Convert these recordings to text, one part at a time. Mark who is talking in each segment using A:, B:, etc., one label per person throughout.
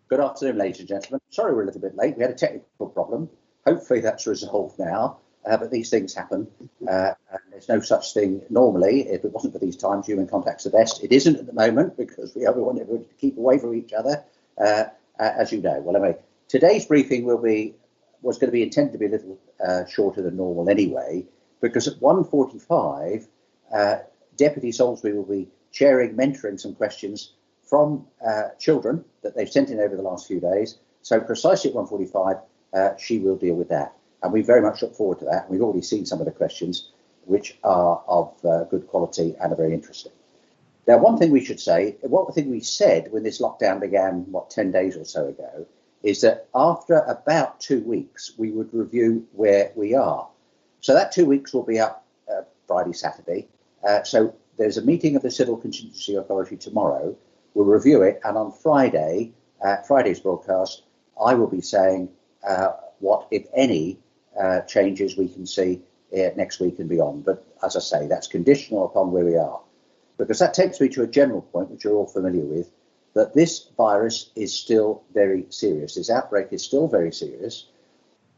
A: Good afternoon, ladies and gentlemen. Sorry we're a little bit late. We had a technical problem. Hopefully that's resolved now, but these things happen. And there's no such thing normally. If it wasn't for these times, human contact's the best. It isn't at the moment because we want everyone to keep away from each other, as you know. Well, anyway, today's briefing was going to be intended to be a little shorter than normal anyway, because at 1:45, Deputy Salisbury will be mentoring some questions from children that they've sent in over the last few days. So precisely at 1:45, she will deal with that. And we very much look forward to that. We've already seen some of the questions, which are of good quality and are very interesting. Now, one thing we should say, one thing we said when this lockdown began, 10 days or so ago, is that after about 2 weeks, we would review where we are. So that 2 weeks will be up Friday, Saturday. So there's a meeting of the Civil Contingency Authority tomorrow. We'll review it, and on Friday, Friday's broadcast, I will be saying what, if any, changes we can see next week and beyond. But as I say, that's conditional upon where we are. Because that takes me to a general point, which you're all familiar with, that this virus is still very serious. This outbreak is still very serious.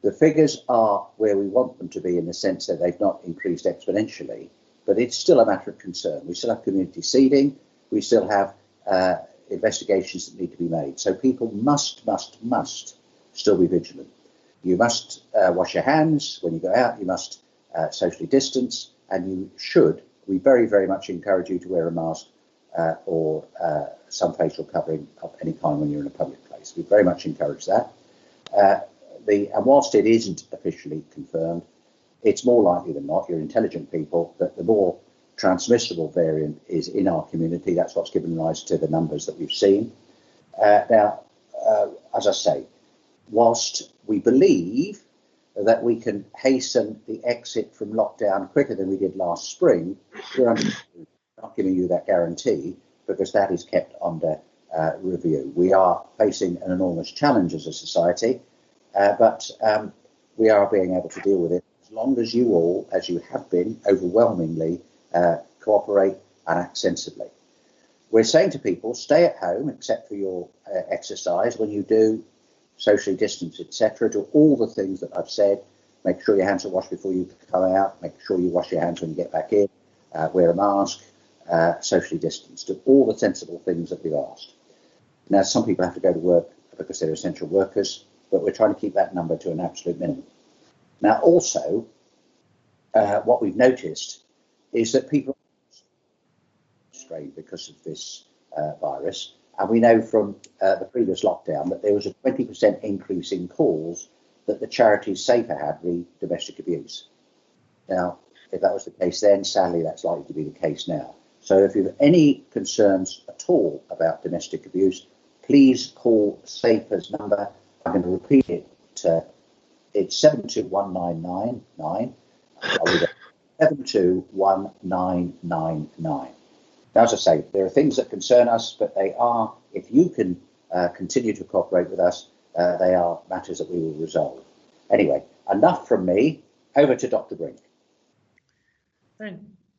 A: The figures are where we want them to be in the sense that they've not increased exponentially, but it's still a matter of concern. We still have community seeding. We still have investigations that need to be made. So people must still be vigilant. You must wash your hands when you go out. You must socially distance, and you should. We very, very much encourage you to wear a mask or some facial covering of any kind when you're in a public place. We very much encourage that. And whilst it isn't officially confirmed, it's more likely than not, you're intelligent people, that the more transmissible variant is in our community. That's what's given rise to the numbers that we've seen. Now, as I say, whilst we believe that we can hasten the exit from lockdown quicker than we did last spring, we're not giving you that guarantee because that is kept under review. We are facing an enormous challenge as a society, but we are being able to deal with it as long as you all, as you have been overwhelmingly, cooperate and act sensibly. We're saying to people, stay at home except for your exercise. When you do, socially distance, etc. Do all the things that I've said. Make sure your hands are washed before you come out. Make sure you wash your hands when you get back in. Wear a mask. Socially distance. Do all the sensible things that we've asked. Now, some people have to go to work because they're essential workers, but we're trying to keep that number to an absolute minimum. Now, also, what we've noticed is that people are strained because of this virus. And we know from the previous lockdown that there was a 20% increase in calls that the charities Safer had re domestic abuse. Now, if that was the case then, sadly, that's likely to be the case now. So if you have any concerns at all about domestic abuse, please call Safer's number. I'm going to repeat it. It's 721999. 721999. Now, as I say, there are things that concern us, but they are, if you can continue to cooperate with us, they are matters that we will resolve. Anyway, enough from me. Over to Dr. Brink.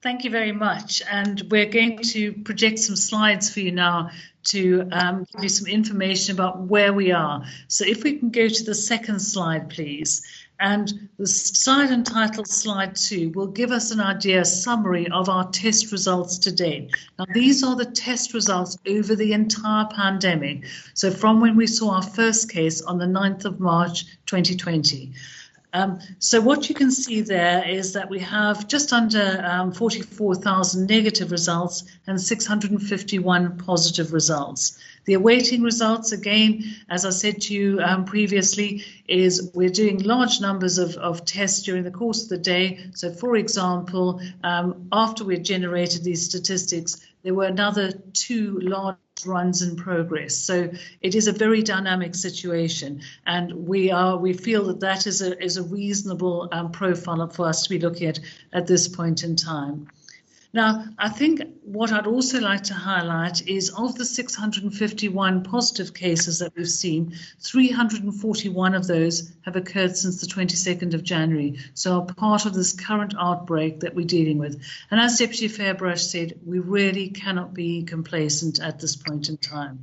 B: Thank you very much. And we're going to project some slides for you now to give you some information about where we are. So if we can go to the second slide, please. And the slide entitled Slide 2 will give us an idea, a summary of our test results today. Now, these are the test results over the entire pandemic. So from when we saw our first case on the 9th of March, 2020. So what you can see there is that we have just under 44,000 negative results and 651 positive results. The awaiting results, again, as I said to you previously, is we're doing large numbers of tests during the course of the day. So, for example, after we generated these statistics, there were another 2 large runs in progress. So it is a very dynamic situation, and we feel that is a reasonable profile for us to be looking at this point in time. Now, I think what I'd also like to highlight is of the 651 positive cases that we've seen, 341 of those have occurred since the 22nd of January, so are part of this current outbreak that we're dealing with. And as Deputy Fairbrush said, we really cannot be complacent at this point in time.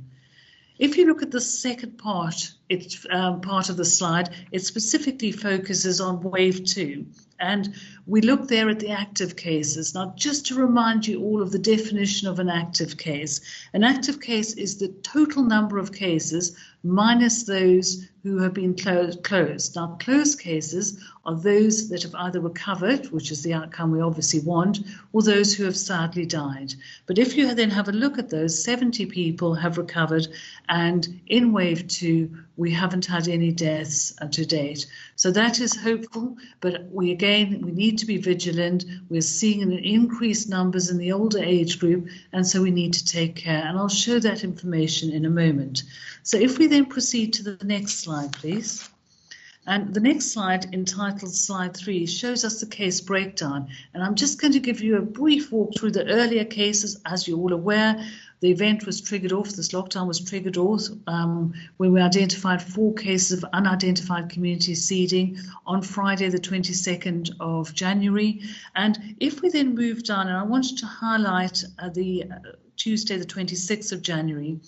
B: If you look at the second part, it's part of the slide, it specifically focuses on wave 2. And we look there at the active cases. Now, just to remind you all of the definition of an active case is the total number of cases minus those who have been closed. Now, closed cases are those that have either recovered, which is the outcome we obviously want, or those who have sadly died. But if you then have a look at those, 70 people have recovered, and in wave 2, we haven't had any deaths to date. So that is hopeful, but we need to be vigilant. We're seeing an increased numbers in the older age group, and so we need to take care. And I'll show that information in a moment. So if we then proceed to the next slide, please. And the next slide, entitled Slide 3, shows us the case breakdown. And I'm just going to give you a brief walk through the earlier cases. As you're all aware, the event was triggered off, this lockdown was triggered off when we identified 4 cases of unidentified community seeding on Friday, the 22nd of January. And if we then move down, and I wanted to highlight the Tuesday, the 26th of January,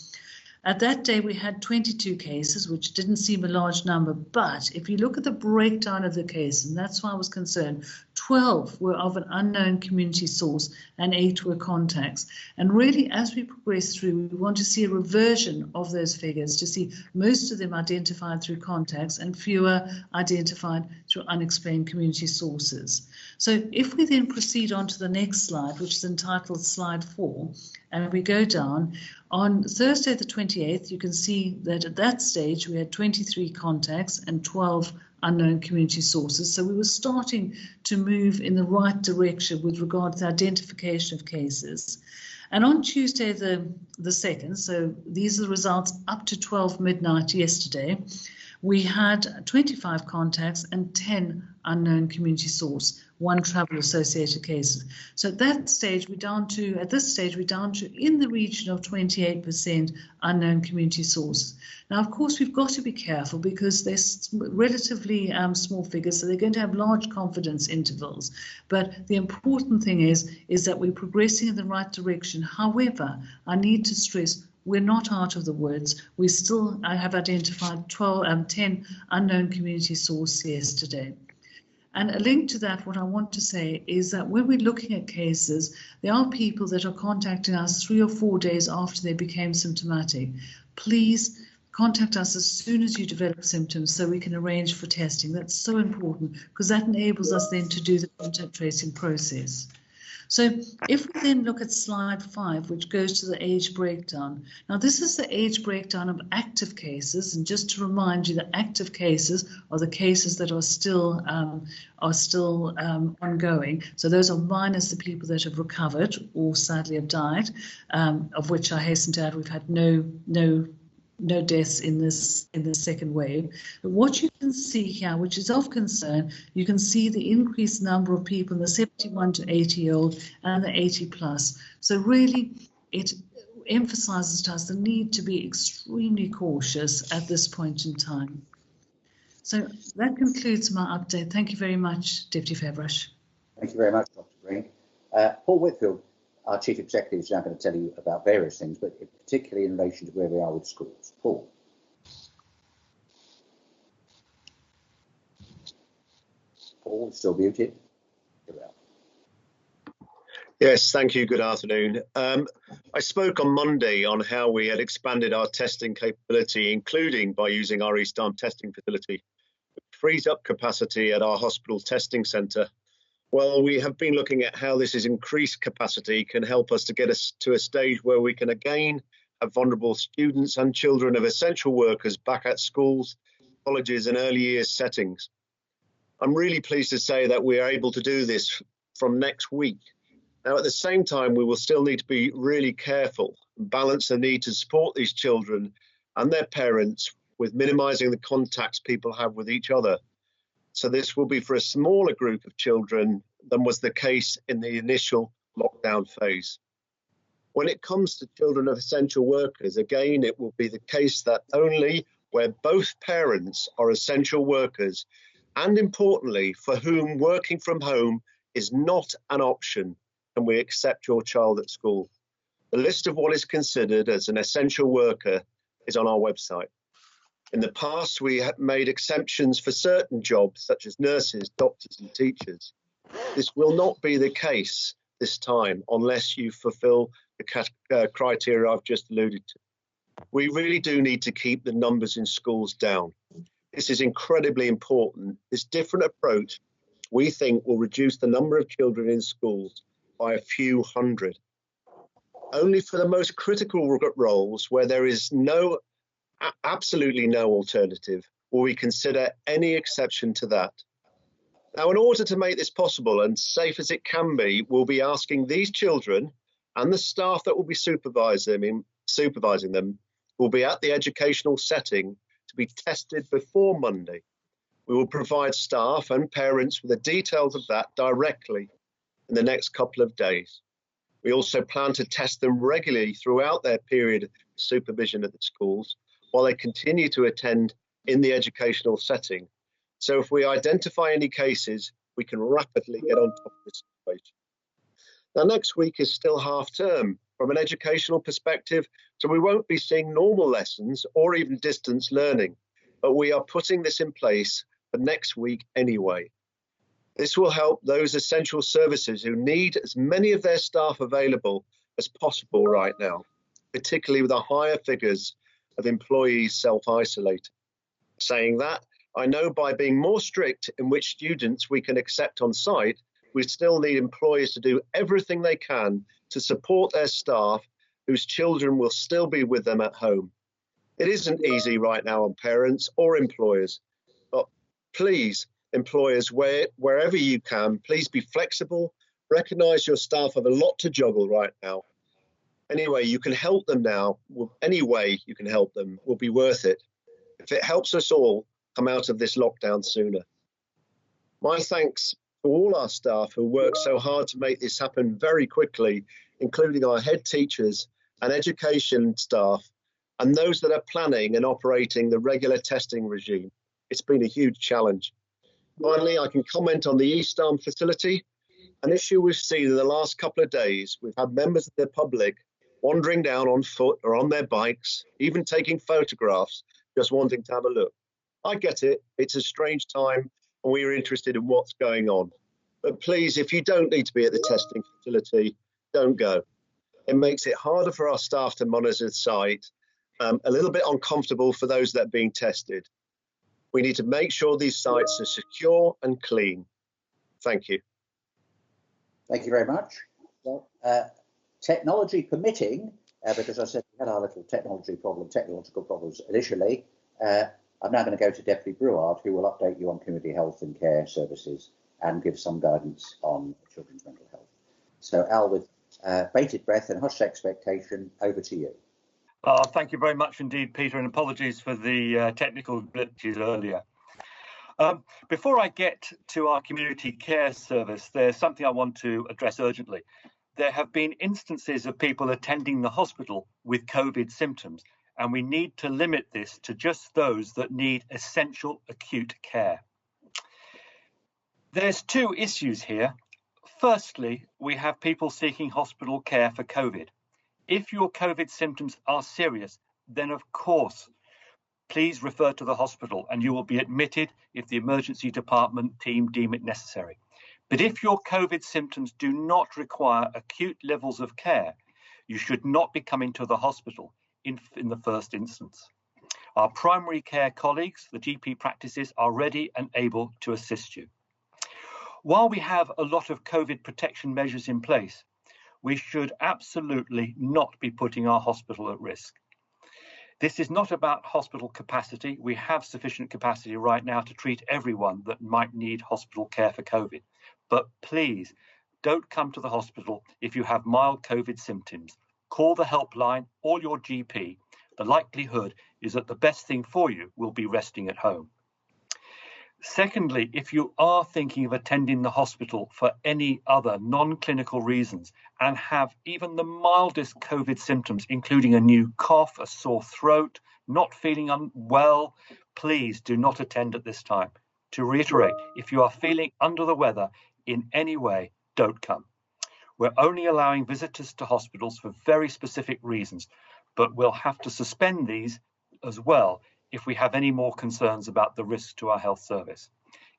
B: at that day, we had 22 cases, which didn't seem a large number. But if you look at the breakdown of the case, and that's why I was concerned, 12 were of an unknown community source and 8 were contacts. And really, as we progress through, we want to see a reversion of those figures, to see most of them identified through contacts and fewer identified through unexplained community sources. So if we then proceed on to the next slide, which is entitled Slide 4, and we go down, on Thursday the 28th, you can see that at that stage we had 23 contacts and 12 unknown community sources. So we were starting to move in the right direction with regard to the identification of cases. And on Tuesday the 2nd, so these are the results up to 12 midnight yesterday, we had 25 contacts and 10 unknown community source, 1 travel associated cases. So at this stage, we're down to in the region of 28% unknown community source. Now, of course, we've got to be careful because they're relatively small figures, so they're going to have large confidence intervals. But the important thing is that we're progressing in the right direction. However, I need to stress, we're not out of the woods. We still have identified 10 unknown community sources yesterday. And a link to that, what I want to say is that when we're looking at cases, there are people that are contacting us 3 or 4 days after they became symptomatic. Please contact us as soon as you develop symptoms so we can arrange for testing. That's so important because that enables us then to do the contact tracing process. So if we then look at Slide 5, which goes to the age breakdown. Now, this is the age breakdown of active cases. And just to remind you that active cases are the cases that are still ongoing. So those are minus the people that have recovered or sadly have died, of which I hasten to add we've had no deaths in this second wave. But what you can see here, which is of concern, you can see the increased number of people in the 71 to 80-year-old and the 80 plus. So really, it emphasizes to us the need to be extremely cautious at this point in time. So that concludes my update. Thank you very much, Deputy Fevrush.
A: Thank you very much, Dr. Green. Paul Whitfield, our Chief Executive, is now going to tell you about various things, but particularly in relation to where we are with schools. Paul. Paul, still muted. Here we are.
C: Yes, thank you. Good afternoon. I spoke on Monday on how we had expanded our testing capability, including by using our East Arm testing facility. It frees up capacity at our hospital testing centre. Well, we have been looking at how this is increased capacity can help us to get us to a stage where we can again have vulnerable students and children of essential workers back at schools, colleges and early years settings. I'm really pleased to say that we are able to do this from next week. Now, at the same time, we will still need to be really careful and balance the need to support these children and their parents with minimising the contacts people have with each other. So this will be for a smaller group of children than was the case in the initial lockdown phase. When it comes to children of essential workers, again, it will be the case that only where both parents are essential workers, and importantly, for whom working from home is not an option, can we accept your child at school. The list of what is considered as an essential worker is on our website. In the past, we have made exemptions for certain jobs, such as nurses, doctors and teachers. This will not be the case this time unless you fulfill the criteria I've just alluded to. We really do need to keep the numbers in schools down. This is incredibly important. This different approach, we think, will reduce the number of children in schools by a few hundred. Only for the most critical roles where there is absolutely no alternative will we consider any exception to that. Now, in order to make this possible and safe as it can be, we'll be asking these children and the staff that will be supervising them will be at the educational setting to be tested before Monday. We will provide staff and parents with the details of that directly in the next couple of days. We also plan to test them regularly throughout their period of supervision at the schools while they continue to attend in the educational setting. So if we identify any cases, we can rapidly get on top of the situation. Now, next week is still half term from an educational perspective, so we won't be seeing normal lessons or even distance learning, but we are putting this in place for next week anyway. This will help those essential services who need as many of their staff available as possible right now, particularly with the higher figures of employees self-isolating. Saying that, I know by being more strict in which students we can accept on site, we still need employers to do everything they can to support their staff whose children will still be with them at home. It isn't easy right now on parents or employers, but please, employers, wherever you can, please be flexible. Recognise your staff have a lot to juggle right now. Anyway, you can help them now. Any way you can help them will be worth it. If it helps us all come out of this lockdown sooner. My thanks to all our staff who work so hard to make this happen very quickly, including our head teachers and education staff, and those that are planning and operating the regular testing regime. It's been a huge challenge. Finally, I can comment on the East Arm facility. An issue we've seen in the last couple of days. We've had members of the public wandering down on foot or on their bikes, even taking photographs, just wanting to have a look. I get it. It's a strange time and we're interested in what's going on. But please, if you don't need to be at the testing facility, don't go. It makes it harder for our staff to monitor the site, a little bit uncomfortable for those that are being tested. We need to make sure these sites are secure and clean. Thank you.
A: Thank you very much. Well, technology permitting, because I said we had our little technological problems initially, I'm now going to go to Deputy Bruard, who will update you on community health and care services and give some guidance on children's mental health. So Al, with bated breath and hushed expectation, over to you.
D: Thank you very much indeed, Peter, and apologies for the technical glitches earlier. Before I get to our community care service, there's something I want to address urgently. There have been instances of people attending the hospital with COVID symptoms, and we need to limit this to just those that need essential acute care. There's two issues here. Firstly, we have people seeking hospital care for COVID. If your COVID symptoms are serious, then of course, please refer to the hospital and you will be admitted if the emergency department team deem it necessary. But if your COVID symptoms do not require acute levels of care, you should not be coming to the hospital in the first instance. Our primary care colleagues, the GP practices, are ready and able to assist you. While we have a lot of COVID protection measures in place, we should absolutely not be putting our hospital at risk. This is not about hospital capacity. We have sufficient capacity right now to treat everyone that might need hospital care for COVID. But please don't come to the hospital if you have mild COVID symptoms. Call the helpline or your GP. The likelihood is that the best thing for you will be resting at home. Secondly, if you are thinking of attending the hospital for any other non-clinical reasons and have even the mildest COVID symptoms, including a new cough, a sore throat, not feeling unwell, please do not attend at this time. To reiterate, if you are feeling under the weather in any way, don't come. We're only allowing visitors to hospitals for very specific reasons, but we'll have to suspend these as well if we have any more concerns about the risks to our health service.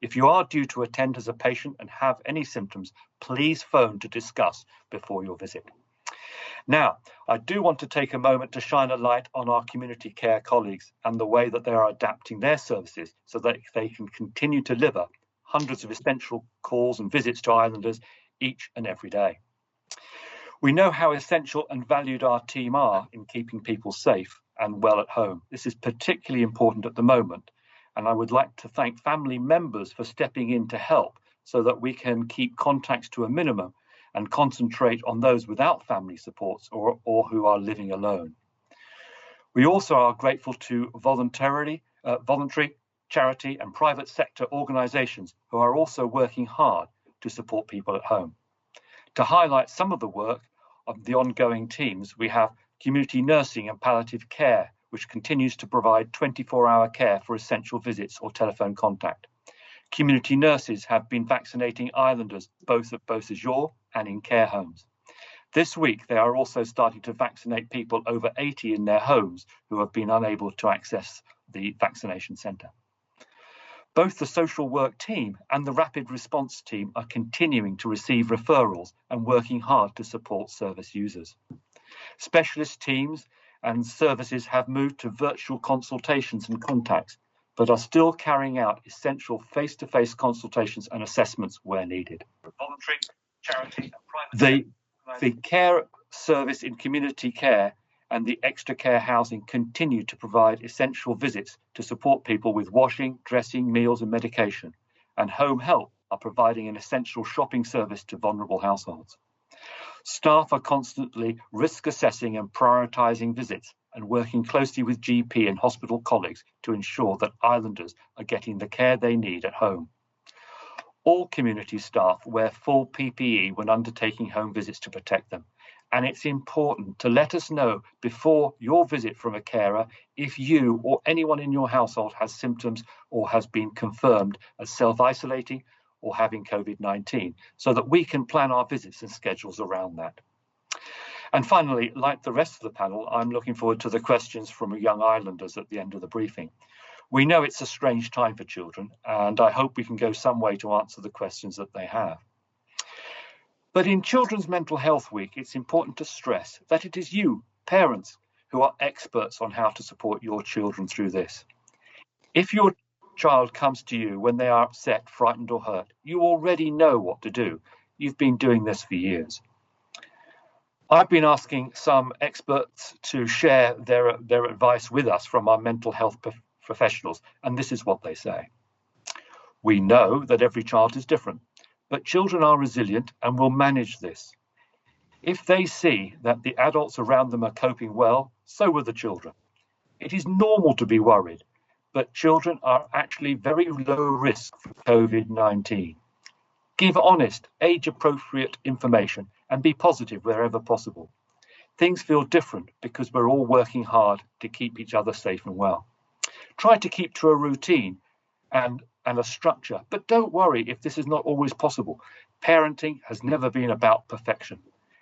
D: If you are due to attend as a patient and have any symptoms, please phone to discuss before your visit. Now, I do want to take a moment to shine a light on our community care colleagues and the way that they are adapting their services so that they can continue to deliver hundreds of essential calls and visits to islanders each and every day. We know how essential and valued our team are in keeping people safe and well at home. This is particularly important at the moment, and I would like to thank family members for stepping in to help so that we can keep contacts to a minimum and concentrate on those without family supports or who are living alone. We also are grateful to voluntary, charity and private sector organisations who are also working hard to support people at home. To highlight some of the work of the ongoing teams, we have community nursing and palliative care, which continues to provide 24-hour care for essential visits or telephone contact. Community nurses have been vaccinating islanders both at Beau Séjour and in care homes. This week, they are also starting to vaccinate people over 80 in their homes who have been unable to access the vaccination centre. Both the social work team and the rapid response team are continuing to receive referrals and working hard to support service users. Specialist teams and services have moved to virtual consultations and contacts, but are still carrying out essential face-to-face consultations and assessments where needed. Voluntary, charity, and private the care service in community care and the extra care housing continue to provide essential visits to support people with washing, dressing, meals and medication, and home help are providing an essential shopping service to vulnerable households. Staff are constantly risk assessing and prioritising visits and working closely with GP and hospital colleagues to ensure that islanders are getting the care they need at home. All community staff wear full PPE when undertaking home visits to protect them, and it's important to let us know before your visit from a carer if you or anyone in your household has symptoms or has been confirmed as self-isolating or having COVID-19, so that we can plan our visits and schedules around that. And finally, like the rest of the panel, I'm looking forward to the questions from young islanders at the end of the briefing. We know it's a strange time for children, and I hope we can go some way to answer the questions that they have. But in Children's Mental Health Week, it's important to stress that it is you, parents, who are experts on how to support your children through this. If your child comes to you when they are upset, frightened or hurt, you already know what to do. You've been doing this for years. I've been asking some experts to share their advice with us from our mental health professionals, and this is what they say. We know that every child is different, but children are resilient and will manage this. If they see that the adults around them are coping well, so will the children. It is normal to be worried, but children are actually very low risk for COVID-19. Give honest, age-appropriate information and be positive wherever possible. Things feel different because we're all working hard to keep each other safe and well. Try to keep to a routine and a structure, but don't worry if this is not always possible. Parenting has never been about perfection,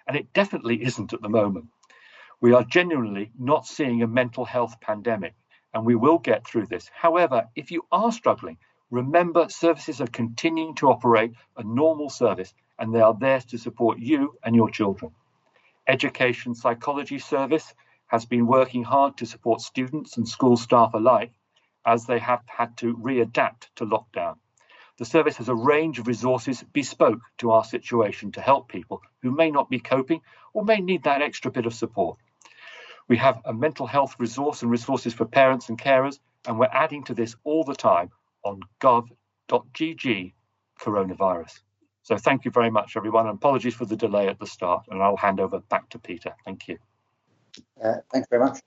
D: and it definitely isn't at the moment. We are genuinely not seeing a mental health pandemic, and we will get through this. However, if you are struggling, remember services are continuing to operate a normal service, and they are there to support you and your children. Education Psychology Service has been working hard to support students and school staff alike as they have had to readapt to lockdown. The service has a range of resources bespoke to our situation to help people who may not be coping or may need that extra bit of support. We have a mental health resource and resources for parents and carers, and we're adding to this all the time on gov.gg coronavirus. So thank you very much, everyone, and apologies for the delay at the start, and I'll hand over back to Peter. Thank you.
A: Thanks very much,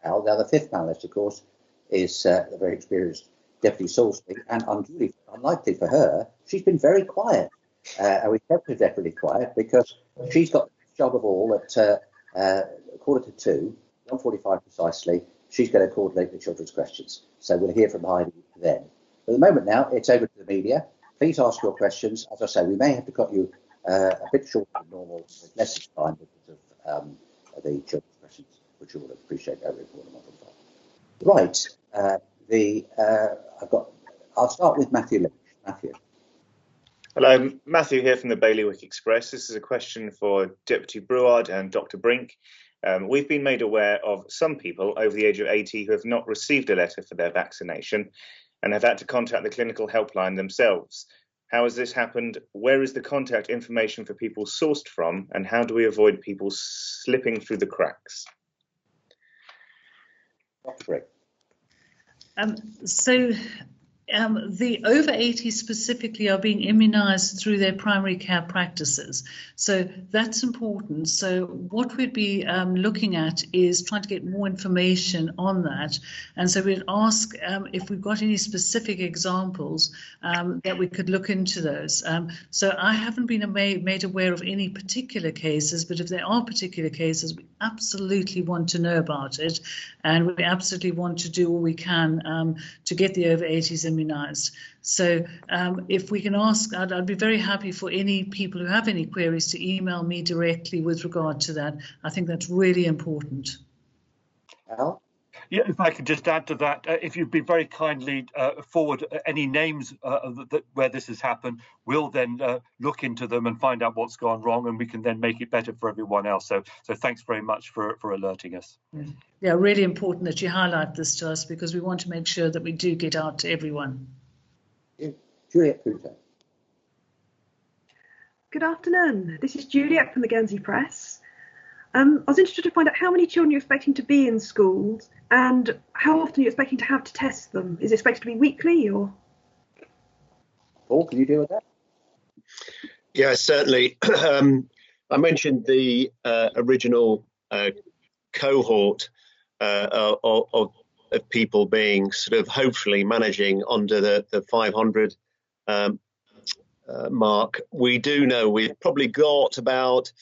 A: Al. Now, the fifth panelist, of course, is the very experienced Deputy Salisbury, and unlikely for her, she's been very quiet. And we kept her definitely quiet because she's got the job of all at 1:45, 1:45 precisely. She's going to coordinate the children's questions. So we'll hear from Heidi then. But at the moment now, it's over to the media. Please ask your questions. As I say, we may have to cut you a bit shorter than normal with less time because of the children's questions, which you will appreciate every important one. Right. I'll start with Matthew Lynch. Matthew.
E: Hello, Matthew here from the Bailiwick Express. This is a question for Deputy Brouard and Dr. Brink. We've been made aware of some people over the age of 80 who have not received a letter for their vaccination and have had to contact the clinical helpline themselves. How has this happened? Where is the contact information for people sourced from? And how do we avoid people slipping through the cracks?
A: Dr. Brink.
B: The over 80s specifically are being immunised through their primary care practices. So that's important. So what we'd be looking at is trying to get more information on that. And so we'd ask if we've got any specific examples that we could look into those. So I haven't been made aware of any particular cases, but if there are particular cases, we absolutely want to know about it. And we absolutely want to do all we can to get the over 80s immunised. So if we can ask, I'd be very happy for any people who have any queries to email me directly with regard to that. I think that's really important.
A: Al?
D: Yeah, if I could just add to that, if you'd be very kindly forward any names where this has happened, we'll then look into them and find out what's gone wrong, and we can then make it better for everyone else. So thanks very much for alerting us.
B: Yeah, really important that you highlight this to us because we want to make sure that we do get out to everyone.
A: Juliet Puto.
F: Good afternoon. This is Juliet from the Guernsey Press. I was interested to find out how many children you're expecting to be in schools and how often you're expecting to have to test them. Is it expected to be weekly or?
A: Paul, can you deal with that?
C: Yeah, certainly. I mentioned the original cohort of people being sort of hopefully managing under the 500 mark. We do know we've probably got about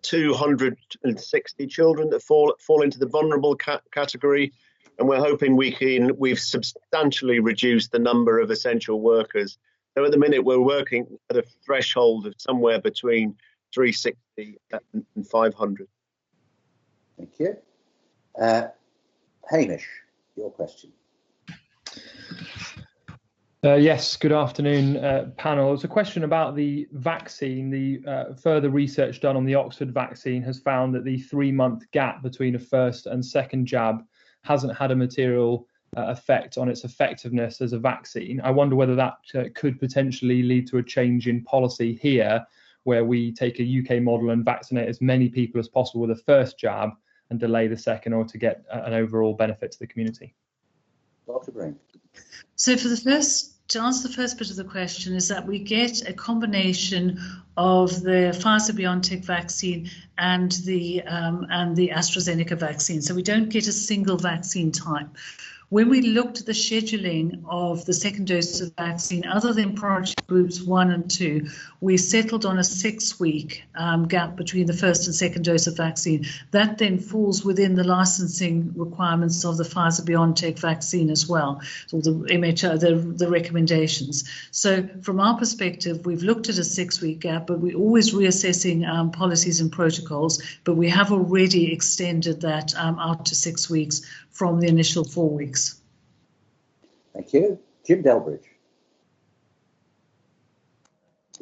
C: 260 children that fall into the vulnerable category, and we're hoping we've substantially reduced the number of essential workers. So at the minute we're working at a threshold of somewhere between 360 and 500.
A: Thank you. Hamish, your question.
G: Yes, good afternoon, panel. It's a question about the vaccine. The further research done on the Oxford vaccine has found that the 3-month gap between a first and second jab hasn't had a material effect on its effectiveness as a vaccine. I wonder whether that could potentially lead to a change in policy here, where we take a UK model and vaccinate as many people as possible with a first jab and delay the second, or to get an overall benefit to the community.
A: Dr. Brink.
B: So to answer the first bit of the question is that we get a combination of the Pfizer-BioNTech vaccine and the AstraZeneca vaccine. So we don't get a single vaccine type. When we looked at the scheduling of the second dose of vaccine, other than priority groups 1 and 2, we settled on a 6-week gap between the first and second dose of vaccine. That then falls within the licensing requirements of the Pfizer-BioNTech vaccine as well, or the MHR, the recommendations. So from our perspective, we've looked at a 6-week gap, but we're always reassessing policies and protocols, but we have already extended that out to 6 weeks from the initial 4 weeks.
A: Thank you. Jim Delbridge.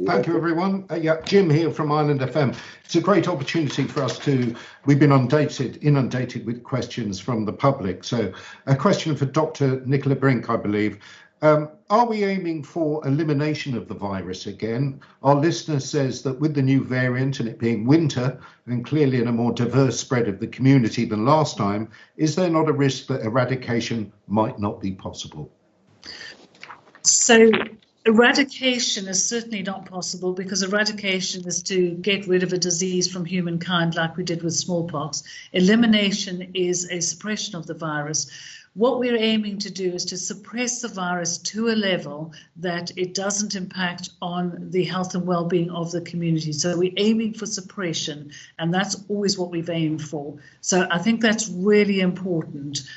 H: Thank you, everyone. Yeah, Jim here from Ireland FM. It's a great opportunity for us we've been inundated with questions from the public. So a question for Dr. Nicola Brink, I believe. Are we aiming for elimination of the virus again? Our listener says that with the new variant and it being winter and clearly in a more diverse spread of the community than last time, is there not a risk that eradication might not be possible?
B: So eradication is certainly not possible, because eradication is to get rid of a disease from humankind like we did with smallpox. Elimination is a suppression of the virus. What we're aiming to do is to suppress the virus to a level that it doesn't impact on the health and well-being of the community. So we're aiming for suppression, and that's always what we've aimed for. So I think that's really important.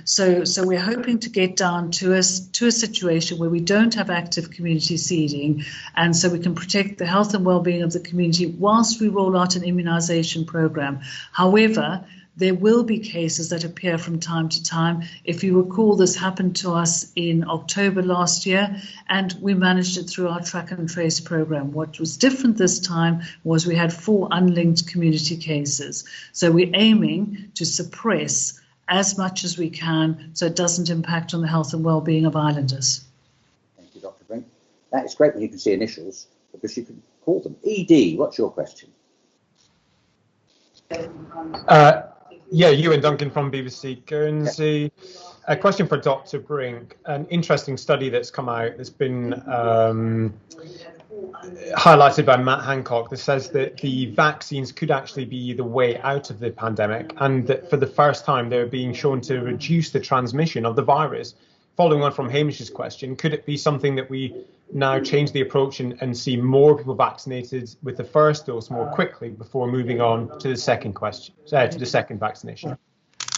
B: So we're hoping to get down to a situation where we don't have active community seeding, and so we can protect the health and well-being of the community whilst we roll out an immunisation program. However, there will be cases that appear from time to time. If you recall, this happened to us in October last year, and we managed it through our track and trace program. What was different this time was we had 4 unlinked community cases. So we're aiming to suppress as much as we can so it doesn't impact on the health and well-being of islanders.
A: Thank you, Dr. Brink. That is great when you can see initials, because you can call them. ED, what's your question?
I: Yeah, Ewan Duncan from BBC Guernsey. A question for Dr. Brink. An interesting study that's come out that's been highlighted by Matt Hancock that says that the vaccines could actually be the way out of the pandemic, and that for the first time they're being shown to reduce the transmission of the virus. Following on from Hamish's question, could it be something that we now change the approach and see more people vaccinated with the first dose more quickly before moving on to the second question, to the second vaccination?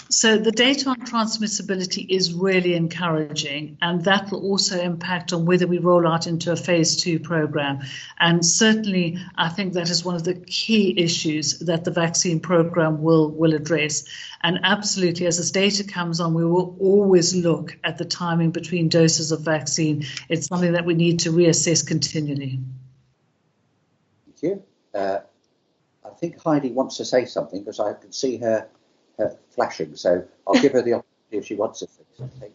B: So the data on transmissibility is really encouraging, and that will also impact on whether we roll out into a phase 2 program. And certainly, I think that is one of the key issues that the vaccine program will address. And absolutely, as this data comes on, we will always look at the timing between doses of vaccine. It's something that we need to reassess continually.
A: Thank you. I think Heidi wants to say something, because I can see her flashing, so I'll give her the opportunity if she wants to say something.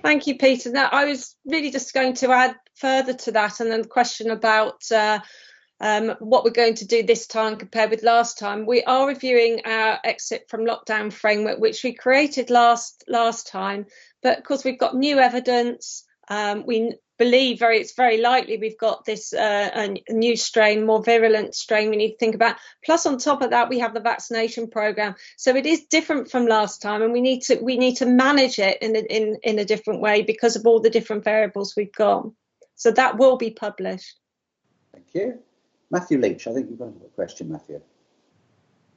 J: Thank you, Peter. Now, I was really just going to add further to that, and then the question about what we're going to do this time compared with last time. We are reviewing our exit from lockdown framework, which we created last time, but of course we've got new evidence. We believe it's very likely we've got this a new strain, more virulent strain we need to think about. Plus, on top of that, we have the vaccination program. So it is different from last time, and we need to manage it in a different way because of all the different variables we've got. So that will be published.
A: Thank you. Matthew Leach, I think you've got a question, Matthew.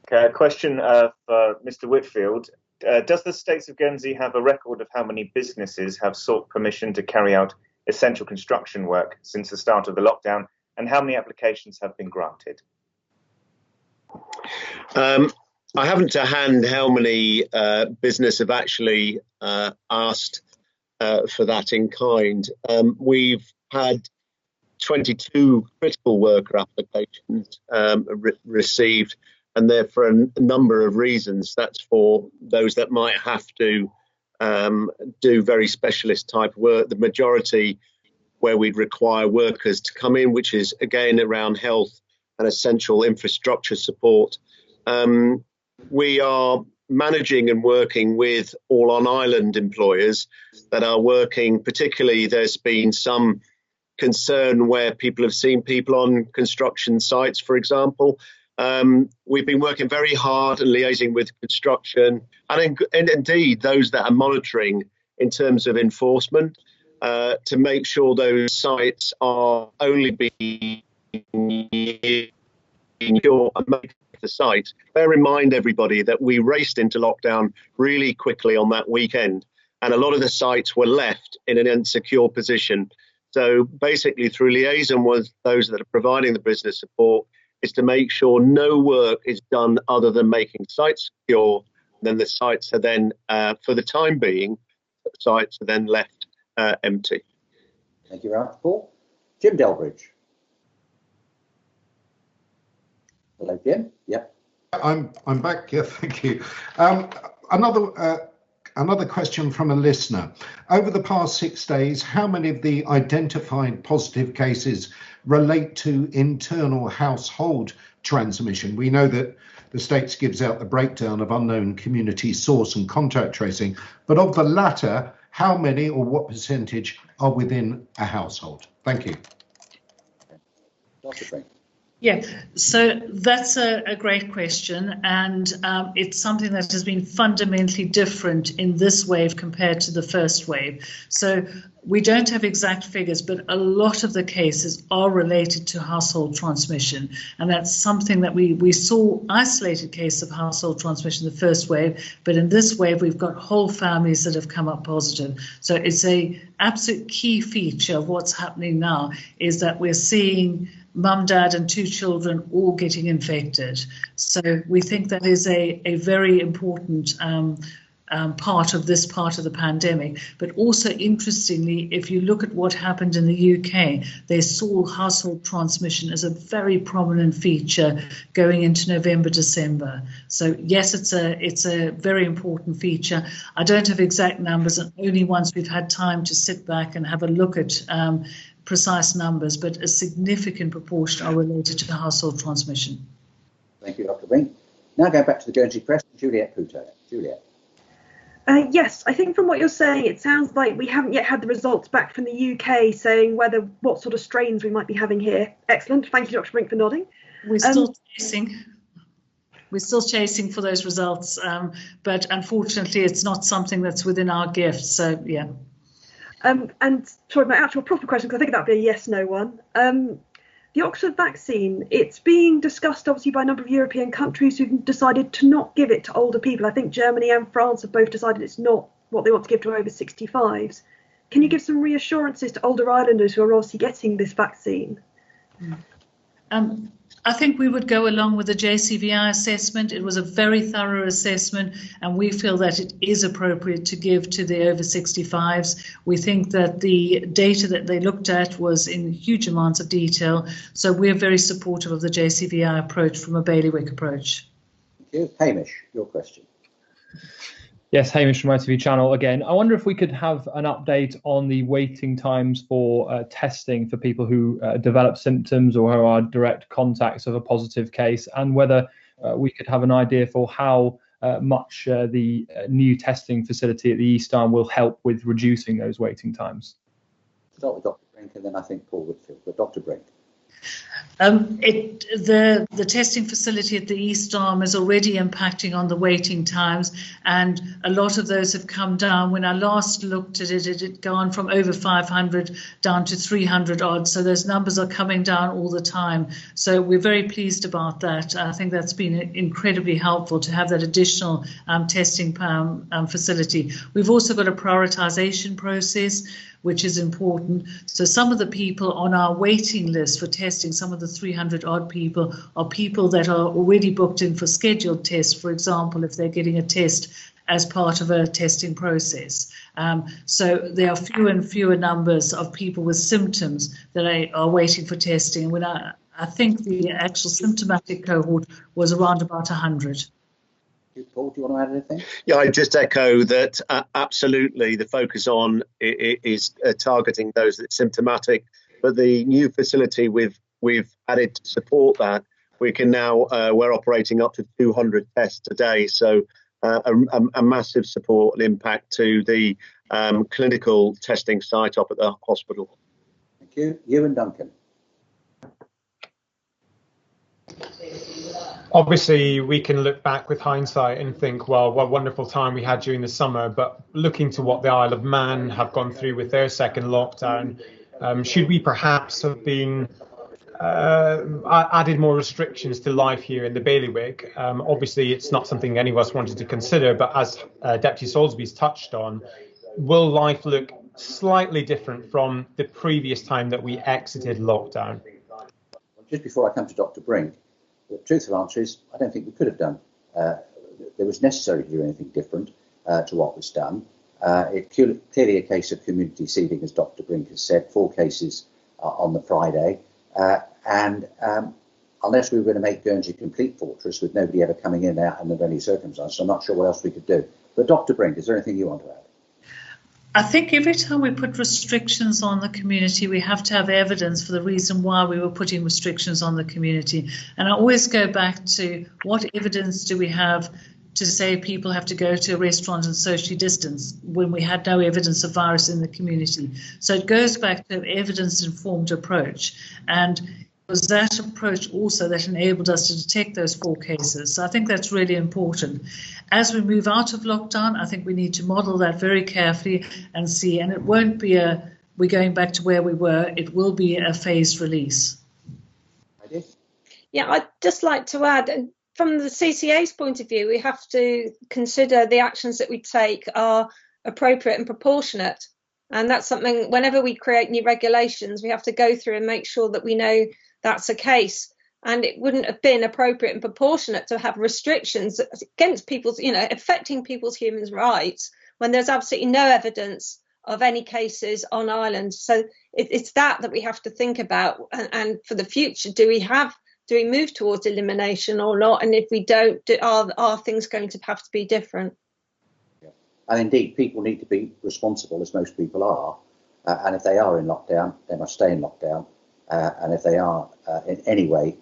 E: Okay, a question for Mr. Whitfield. Does the States of Guernsey have a record of how many businesses have sought permission to carry out essential construction work since the start of the lockdown, and how many applications have been granted?
C: I haven't to hand how many business have actually asked for that in kind. We've had 22 critical worker applications received, and they're for a number of reasons. That's for those that might have to do very specialist type work. The majority where we'd require workers to come in, which is again around health and essential infrastructure support. We are managing and working with all on island employers that are working, particularly there's been some concern where people have seen people on construction sites, for example. We've been working very hard and liaising with construction and indeed those that are monitoring in terms of enforcement to make sure those sites are only being secure and make the site. Bear in mind, everybody, that we raced into lockdown really quickly on that weekend, and a lot of the sites were left in an insecure position. So basically, through liaison with those that are providing the business support, is to make sure no work is done other than making sites secure. Then the sites are then, for the time being, sites are then left empty.
A: Thank you very much, Paul. Jim Delbridge. Hello, Jim. Yep.
H: I'm back. Yeah, thank you. Another question from a listener. Over the past 6 days, how many of the identified positive cases relate to internal household transmission? We know that the States gives out the breakdown of unknown community source and contact tracing, but of the latter, how many or what percentage are within a household? Thank you.
A: Dr. Brink.
B: Yeah, so that's a great question, and it's something that has been fundamentally different in this wave compared to the first wave. So we don't have exact figures, but a lot of the cases are related to household transmission, and that's something that we saw isolated cases of household transmission in the first wave, but in this wave we've got whole families that have come up positive. So it's a absolute key feature of what's happening now is that we're seeing mum, dad and 2 children all getting infected. So we think that is a very important part of the pandemic. But also, interestingly, if you look at what happened in the UK, they saw household transmission as a very prominent feature going into November, December. So yes, it's a very important feature. I don't have exact numbers, and only once we've had time to sit back and have a look at precise numbers, but a significant proportion are related to household transmission.
A: Thank you, Dr. Brink. Now going back to the Guernsey Press, Juliet Puto. Juliet.
F: Yes, I think from what you're saying, it sounds like we haven't yet had the results back from the UK saying what sort of strains we might be having here. Excellent. Thank you, Dr. Brink, for nodding.
B: We're still chasing. We're still chasing for those results, but unfortunately, it's not something that's within our gift. So, yeah.
F: And sorry, my actual proper question, because I think that'd be a yes/no one. The Oxford vaccine, it's being discussed obviously by a number of European countries who've decided to not give it to older people. I think Germany and France have both decided it's not what they want to give to over 65s. Can you give some reassurances to older islanders who are obviously getting this vaccine?
B: I think we would go along with the JCVI assessment. It was a very thorough assessment, and we feel that it is appropriate to give to the over 65s. We think that the data that they looked at was in huge amounts of detail, so we're very supportive of the JCVI approach from a bailiwick approach.
A: Thank you. Hamish, your question.
G: Yes, Hamish from ITV Channel again. I wonder if we could have an update on the waiting times for testing for people who develop symptoms or who are direct contacts of a positive case, and whether we could have an idea for how much the new testing facility at the East Arm will help with reducing those waiting times.
A: Start with Dr. Brink, and then I think Paul Whitfield. But Dr. Brink.
B: The testing facility at the East Arm is already impacting on the waiting times, and a lot of those have come down. When I last looked at it, it had gone from over 500 down to 300 odd, so those numbers are coming down all the time. So we're very pleased about that. I think that's been incredibly helpful to have that additional testing facility. We've also got a prioritisation process, which is important. So some of the people on our waiting list for testing, some of the 300 odd people, are people that are already booked in for scheduled tests, for example, if they're getting a test as part of a testing process. So there are fewer and fewer numbers of people with symptoms that are waiting for testing. When I think the actual symptomatic cohort was around about 100.
A: Paul, do you want to add anything?
C: Yeah, I just echo that absolutely the focus on is targeting those that are symptomatic, but the new facility we've added to support that, we can now, we're operating up to 200 tests a day, so a massive support and impact to the clinical testing site up at the hospital.
A: Thank you. Ewan Duncan.
I: Obviously, we can look back with hindsight and think, well, what a wonderful time we had during the summer. But looking to what the Isle of Man have gone through with their second lockdown, should we perhaps have been added more restrictions to life here in the bailiwick? Obviously, it's not something any of us wanted to consider. But as Deputy Salisbury's touched on, will life look slightly different from the previous time that we exited lockdown?
A: Just before I come to Dr. Brink, the truthful answer is I don't think we could have done. There was necessary to do anything different to what was done. It's clearly a case of community seeding, as Dr. Brink has said, 4 cases on the Friday. And unless we were going to make Guernsey a complete fortress with nobody ever coming in and out under any circumstances, I'm not sure what else we could do. But Dr. Brink, is there anything you want to add?
B: I think every time we put restrictions on the community, we have to have evidence for the reason why we were putting restrictions on the community. And I always go back to what evidence do we have to say people have to go to a restaurant and socially distance when we had no evidence of virus in the community. So it goes back to an evidence-informed approach. And it was that approach also that enabled us to detect those 4 cases. So I think that's really important. As we move out of lockdown, I think we need to model that very carefully and see, and it won't be we're going back to where we were, it will be a phased release.
J: Yeah, I'd just like to add, from the CCA's point of view, we have to consider the actions that we take are appropriate and proportionate. And that's something, whenever we create new regulations, we have to go through and make sure that we know that's the case. And it wouldn't have been appropriate and proportionate to have restrictions against people's, affecting people's human rights when there's absolutely no evidence of any cases on Ireland. So it's that we have to think about. And for the future, do we move towards elimination or not? And if we don't, are things going to have to be different?
A: And indeed, people need to be responsible, as most people are. And if they are in lockdown, they must stay in lockdown. And if they are in any way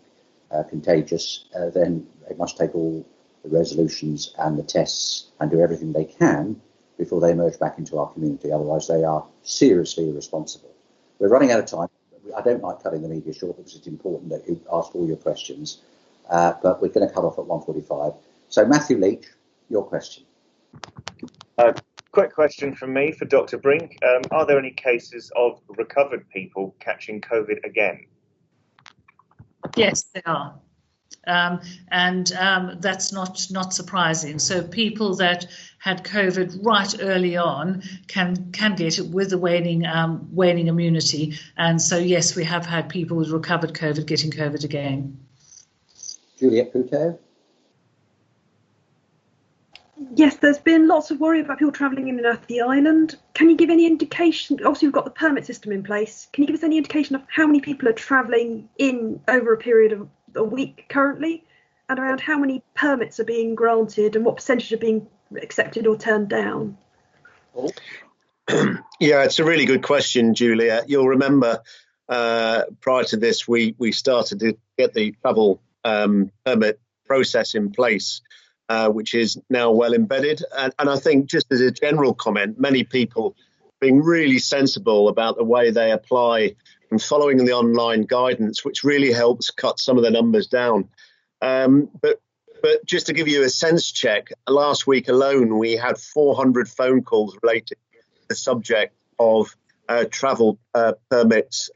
A: contagious, then they must take all the resolutions and the tests and do everything they can before they emerge back into our community. Otherwise, they are seriously irresponsible. We're running out of time. I don't like cutting the media short because it's important that you ask all your questions. But we're going to cut off at 1:45. So, Matthew Leach, your question.
E: Quick question from me for Dr. Brink. Are there any cases of recovered people catching COVID again?
B: Yes, there are. And that's not surprising. So people that had COVID right early on can get it with the waning immunity. And so, yes, we have had people with recovered COVID getting COVID again.
A: Juliette Couteau?
F: Yes, there's been lots of worry about people travelling in and out of the island. Can you give any indication? Obviously, we've got the permit system in place. Can you give us any indication of how many people are travelling in over a period of a week currently, and around how many permits are being granted and what percentage are being accepted or turned down?
C: Yeah, it's a really good question, Julia. You'll remember prior to this, we started to get the travel permit process in place, which is now well embedded. And I think just as a general comment, many people being really sensible about the way they apply and following the online guidance, which really helps cut some of the numbers down. But just to give you a sense check, last week alone, we had 400 phone calls related to the subject of travel permits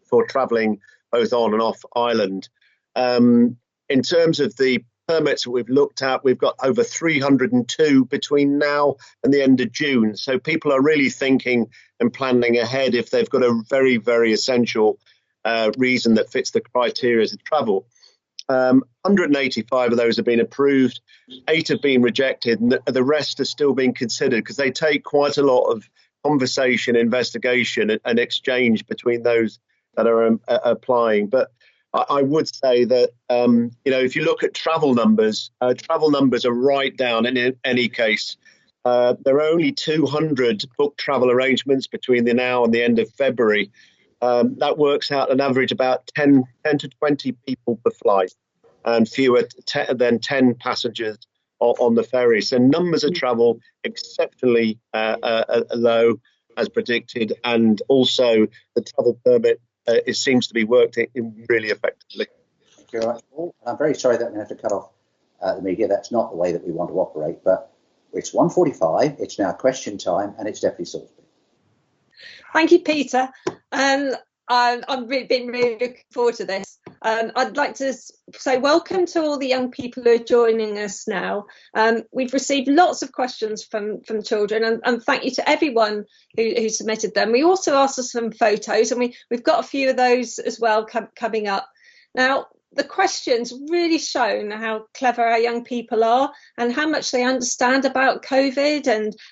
C: for travelling both on and off island. In terms of the permits that we've looked at, we've got over 302 between now and the end of June. So people are really thinking and planning ahead if they've got a very, very essential reason that fits the criteria to travel. 185 of those have been approved, 8 have been rejected, and the rest are still being considered because they take quite a lot of conversation, investigation and exchange between those that are applying. But I would say that, if you look at travel numbers are right down in any case. There are only 200 booked travel arrangements between the now and the end of February. That works out an average about 10 to 20 people per flight and fewer than 10 passengers on the ferry. So numbers of travel exceptionally low as predicted, and also the travel permit it seems to be worked in really effectively.
A: Thank you very much, Paul. I'm very sorry that we have to cut off the media. That's not the way that we want to operate, but it's 1:45. It's now question time, and it's Deputy Salisbury.
J: Thank you, Peter. I've been really looking forward to this. I'd like to say welcome to all the young people who are joining us now. We've received lots of questions from children, and thank you to everyone who submitted them. We also asked for some photos, and we've got a few of those as well coming up. Now, the questions really shown how clever our young people are and how much they understand about COVID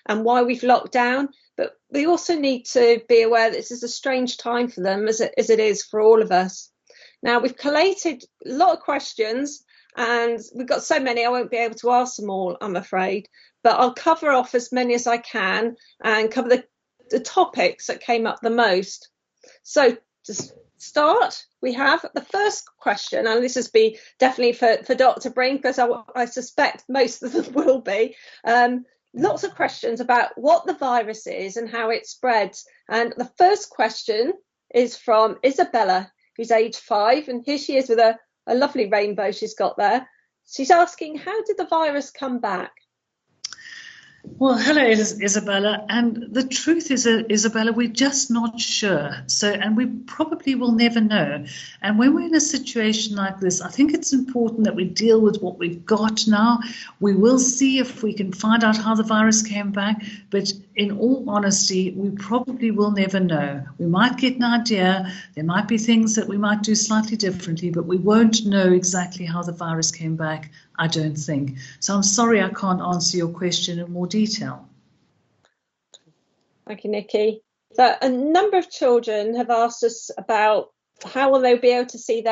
J: and why we've locked down. But we also need to be aware that this is a strange time for them as it is for all of us. Now, we've collated a lot of questions and we've got so many I won't be able to ask them all, I'm afraid. But I'll cover off as many as I can and cover the topics that came up the most. So to start, we have the first question, and this is definitely for Dr. Brink, because I suspect most of them will be. Lots of questions about what the virus is and how it spreads. And the first question is from Isabella, who's age 5, and here she is with a lovely rainbow she's got there. She's asking, how did the virus come back?
B: Well, hello, Isabella. And the truth is, Isabella, we're just not sure. And we probably will never know. And when we're in a situation like this, I think it's important that we deal with what we've got now. We will see if we can find out how the virus came back. But in all honesty, we probably will never know. We might get an idea. There might be things that we might do slightly differently, but we won't know exactly how the virus came back, I don't think. So I'm sorry I can't answer your question in more detail.
J: Thank you, Nikki. So a number of children have asked us about how will they be able to see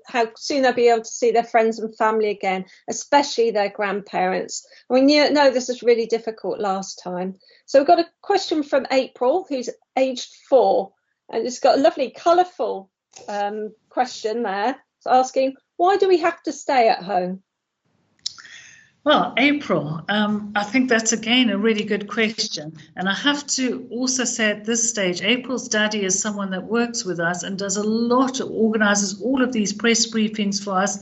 J: how soon they'll be able to see their friends and family again, especially their grandparents. I mean, you know, this was really difficult last time. So we've got a question from April, who's aged 4, and it's got a lovely, colourful question there. It's asking, why do we have to stay at home?
B: Well, April, I think that's again a really good question. And I have to also say at this stage, April's daddy is someone that works with us and does a lot, organises all of these press briefings for us.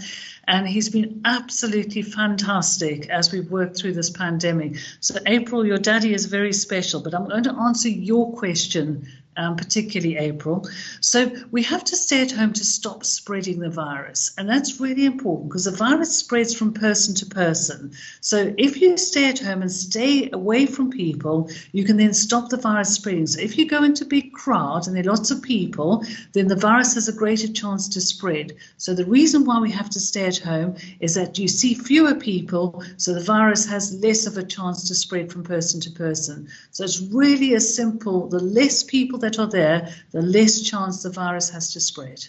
B: And he's been absolutely fantastic as we've worked through this pandemic. So April, your daddy is very special, but I'm going to answer your question, particularly April. So we have to stay at home to stop spreading the virus. And that's really important because the virus spreads from person to person. So if you stay at home and stay away from people, you can then stop the virus spreading. So if you go into big crowds and there are lots of people, then the virus has a greater chance to spread. So the reason why we have to stay at home is that you see fewer people, so the virus has less of a chance to spread from person to person. So it's really as simple, the less people that are there, the less chance the virus has to spread.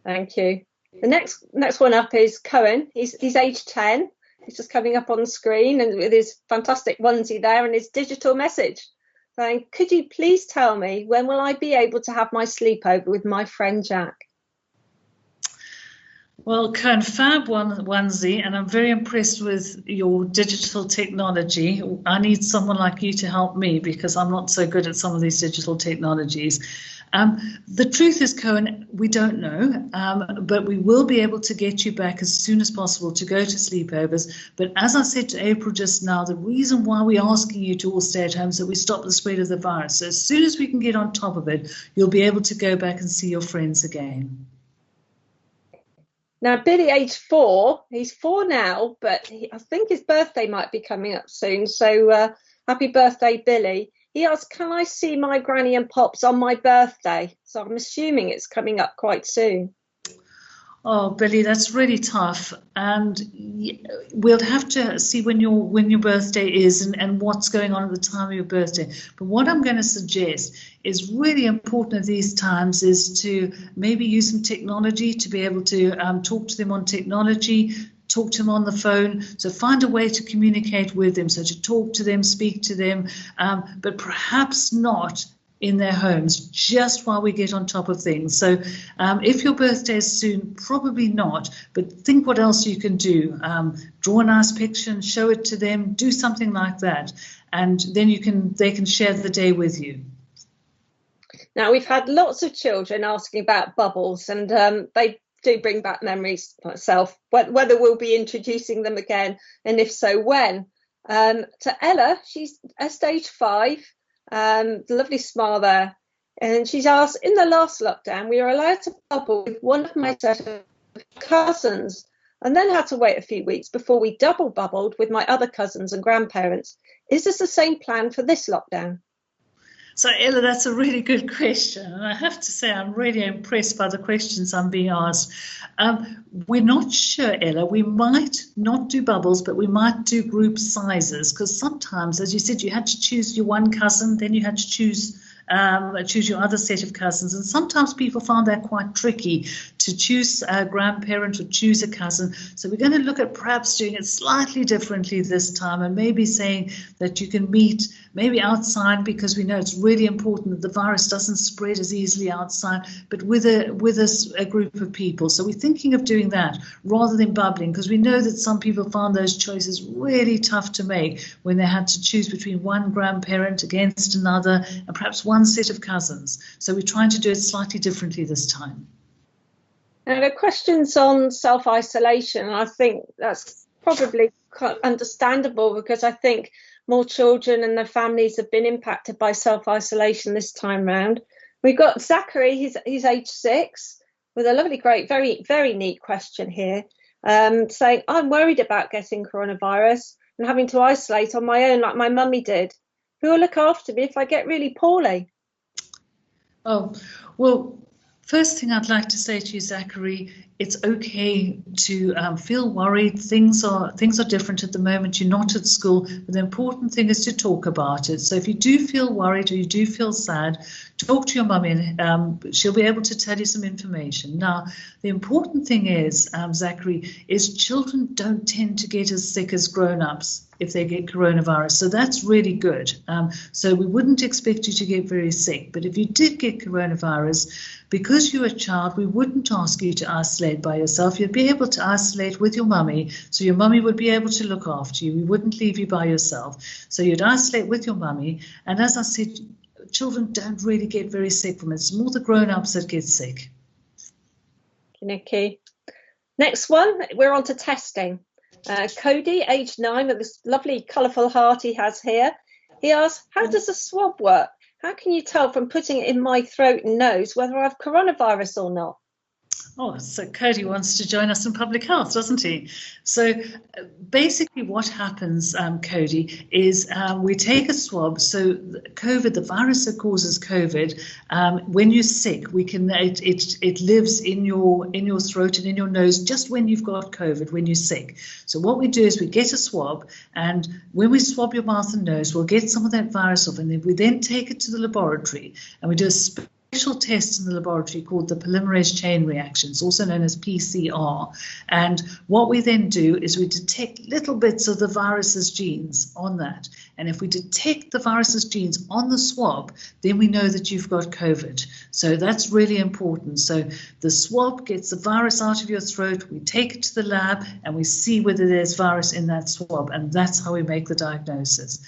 J: Thank you. The next one up is Cohen. He's age 10. He's just coming up on the screen and with his fantastic onesie there and his digital message saying, could you please tell me when will I be able to have my sleepover with my friend Jack?
B: Well, Cohen, fab onesie, and I'm very impressed with your digital technology. I need someone like you to help me because I'm not so good at some of these digital technologies. The truth is, Cohen, we don't know, but we will be able to get you back as soon as possible to go to sleepovers. But as I said to April just now, the reason why we're asking you to all stay at home is that we stop the spread of the virus. So as soon as we can get on top of it, you'll be able to go back and see your friends again.
J: Now, Billy, age 4, he's 4 now, but I think his birthday might be coming up soon. So happy birthday, Billy. He asked, can I see my granny and pops on my birthday? So I'm assuming it's coming up quite soon.
B: Oh, Billy, that's really tough. And we'll have to see when your birthday is and what's going on at the time of your birthday. But what I'm going to suggest is really important at these times is to maybe use some technology to be able to talk to them on technology, talk to them on the phone. So find a way to communicate with them. So to talk to them, speak to them, but perhaps not in their homes just while we get on top of things. So if your birthday is soon, probably not, but think what else you can do. Draw a nice picture and show it to them, do something like that, and then they can share the day with you.
J: Now, we've had lots of children asking about bubbles, and they do bring back memories myself, whether we'll be introducing them again, and if so, when. To Ella, she's at stage 5. The lovely smile there, and she's asked, in the last lockdown we were allowed to bubble with one of my set of cousins and then had to wait a few weeks before we double bubbled with my other cousins and grandparents. Is this the same plan for this lockdown?
B: So, Ella, that's a really good question. And I have to say, I'm really impressed by the questions I'm being asked. We're not sure, Ella. We might not do bubbles, but we might do group sizes because sometimes, as you said, you had to choose your one cousin, then you had to choose your other set of cousins. And sometimes people found that quite tricky to choose a grandparent or choose a cousin. So we're going to look at perhaps doing it slightly differently this time and maybe saying that you can meet maybe outside because we know it's really important that the virus doesn't spread as easily outside, but with a group of people. So we're thinking of doing that rather than bubbling because we know that some people found those choices really tough to make when they had to choose between one grandparent against another and perhaps one set of cousins. So we're trying to do it slightly differently this time.
J: Now, the questions on self-isolation, I think that's probably quite understandable, because I think more children and their families have been impacted by self-isolation this time round. We've got Zachary, he's age 6, with a lovely, great, very, very neat question here, saying, I'm worried about getting coronavirus and having to isolate on my own like my mummy did. Who will look after me if I get really poorly?
B: Oh, well, first thing I'd like to say to you, Zachary, it's okay to feel worried. Things are different at the moment. You're not at school, but the important thing is to talk about it. So if you do feel worried or you do feel sad, talk to your mummy, and she'll be able to tell you some information. Now, the important thing is, Zachary, is children don't tend to get as sick as grown-ups if they get coronavirus. So that's really good. So we wouldn't expect you to get very sick. But if you did get coronavirus, because you're a child, we wouldn't ask you to isolate by yourself. You'd be able to isolate with your mummy. So your mummy would be able to look after you. We wouldn't leave you by yourself. So you'd isolate with your mummy. And as I said, children don't really get very sick from it. It's more the grown-ups that get sick.
J: Nikki. Next one, we're on to testing. Cody, age 9, with this lovely colourful heart he has here. He asks, how does a swab work? How can you tell from putting it in my throat and nose whether I've coronavirus or not?
B: Oh, so Cody wants to join us in public health, doesn't he? So basically what happens, Cody, is we take a swab. So COVID, the virus that causes COVID, when you're sick, it lives in your throat and in your nose just when you've got COVID, when you're sick. So what we do is we get a swab, and when we swab your mouth and nose, we'll get some of that virus off, and then we then take it to the laboratory and we do a special test in the laboratory called the polymerase chain reactions, also known as PCR. And what we then do is we detect little bits of the virus's genes on that. And if we detect the virus's genes on the swab, then we know that you've got COVID. So that's really important. So the swab gets the virus out of your throat, we take it to the lab, and we see whether there's virus in that swab. And that's how we make the diagnosis.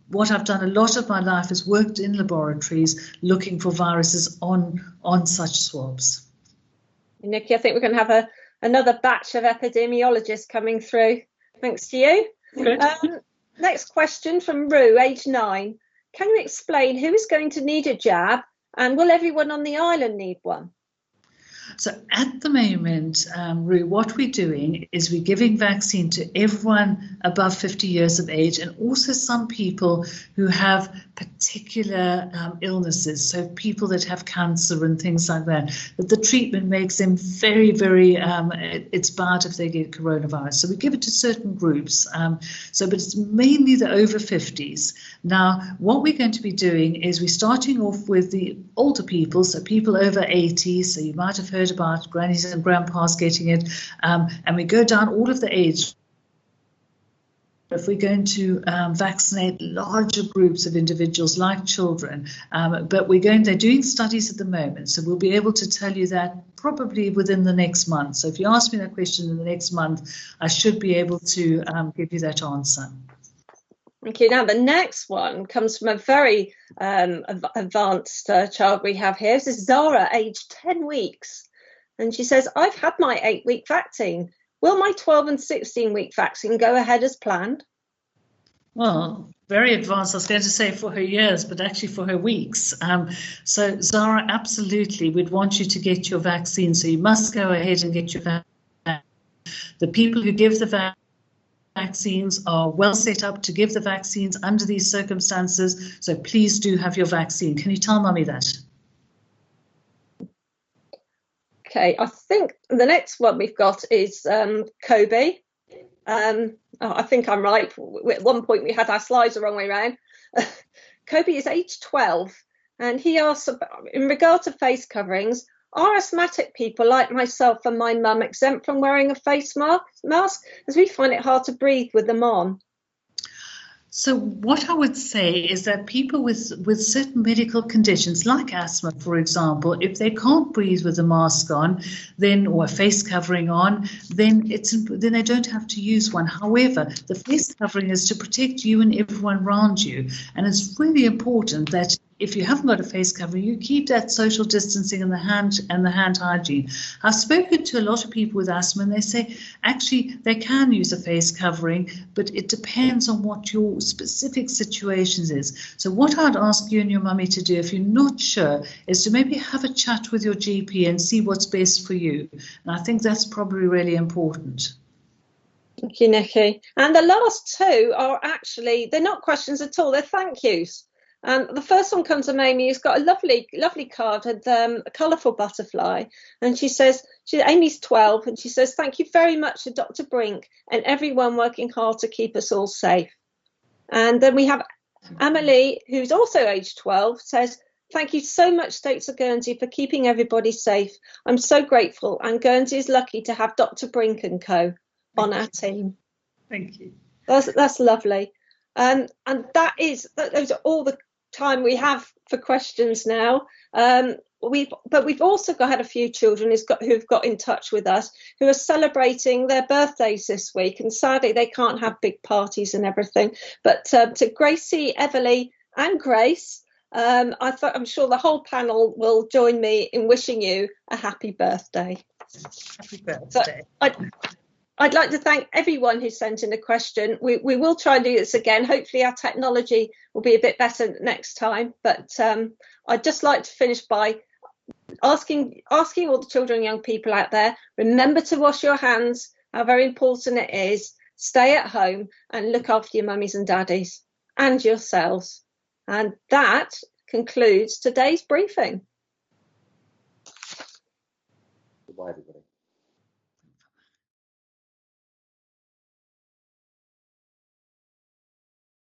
B: What I've done a lot of my life is worked in laboratories looking for viruses on such swabs.
J: Nikki, I think we're going to have another batch of epidemiologists coming through. Thanks to you.
B: Good.
J: Next question from Rue, age 9. Can you explain who is going to need a jab, and will everyone on the island need one?
B: So at the moment, Rue, what we're doing is we're giving vaccine to everyone above 50 years of age, and also some people who have particular illnesses, so people that have cancer and things like that, that the treatment makes them very, very, it's bad if they get coronavirus. So we give it to certain groups, but it's mainly the over 50s. Now, what we're going to be doing is we're starting off with the older people, so people over 80, so you might have heard about grannies and grandpas getting it, and we go down all of the age. If we're going to vaccinate larger groups of individuals like children, but they're doing studies at the moment, so we'll be able to tell you that probably within the next month. So if you ask me that question in the next month, I should be able to give you that answer.
J: Thank you. Now, the next one comes from a very advanced child we have here. This is Zara, aged 10 weeks. And she says, I've had my 8-week vaccine. Will my 12 and 16-week vaccine go ahead as planned?
B: Well, very advanced. I was going to say for her years, but actually for her weeks. So Zara, absolutely, we'd want you to get your vaccine. So you must go ahead and get your vaccine. The people who give the vaccines are well set up to give the vaccines under these circumstances. So please do have your vaccine. Can you tell Mummy that?
J: Okay, I think the next one we've got is Kobe. I think I'm right. At one point we had our slides the wrong way around. Kobe is age 12, and he asks, in regard to face coverings, are asthmatic people like myself and my mum exempt from wearing a face mask, as we find it hard to breathe with them on?
B: So what I would say is that people with certain medical conditions, like asthma, for example, if they can't breathe with a mask on, or a face covering on, then they don't have to use one. However, the face covering is to protect you and everyone around you, and it's really important that if you haven't got a face covering, you keep that social distancing and the hand hygiene. I've spoken to a lot of people with asthma, and they say actually they can use a face covering, but it depends on what your specific situations is. So what I'd ask you and your mummy to do, if you're not sure, is to maybe have a chat with your GP and see what's best for you. And I think that's probably really important.
J: Thank you, Nikki. And the last two are actually, they're not questions at all, they're thank yous. The first one comes from Amy, who's got a lovely card with a colourful butterfly. And she says, Amy's 12, and she says, thank you very much to Dr. Brink and everyone working hard to keep us all safe. And then we have Emily, who's also aged 12, says, thank you so much, States of Guernsey, for keeping everybody safe. I'm so grateful, and Guernsey is lucky to have Dr. Brink and co on our team.
B: Thank you.
J: That's lovely. And those are all the time we have for questions now. We've also had a few children who've got in touch with us who are celebrating their birthdays this week, and sadly they can't have big parties and everything. But to Gracie, Everly, and Grace, I'm sure the whole panel will join me in wishing you a happy birthday.
B: Happy birthday.
J: So I'd like to thank everyone who sent in a question. We will try and do this again. Hopefully our technology will be a bit better next time. But I'd just like to finish by asking all the children and young people out there, remember to wash your hands, how very important it is. Stay at home and look after your mummies and daddies and yourselves. And that concludes today's briefing.
A: Goodbye, everybody.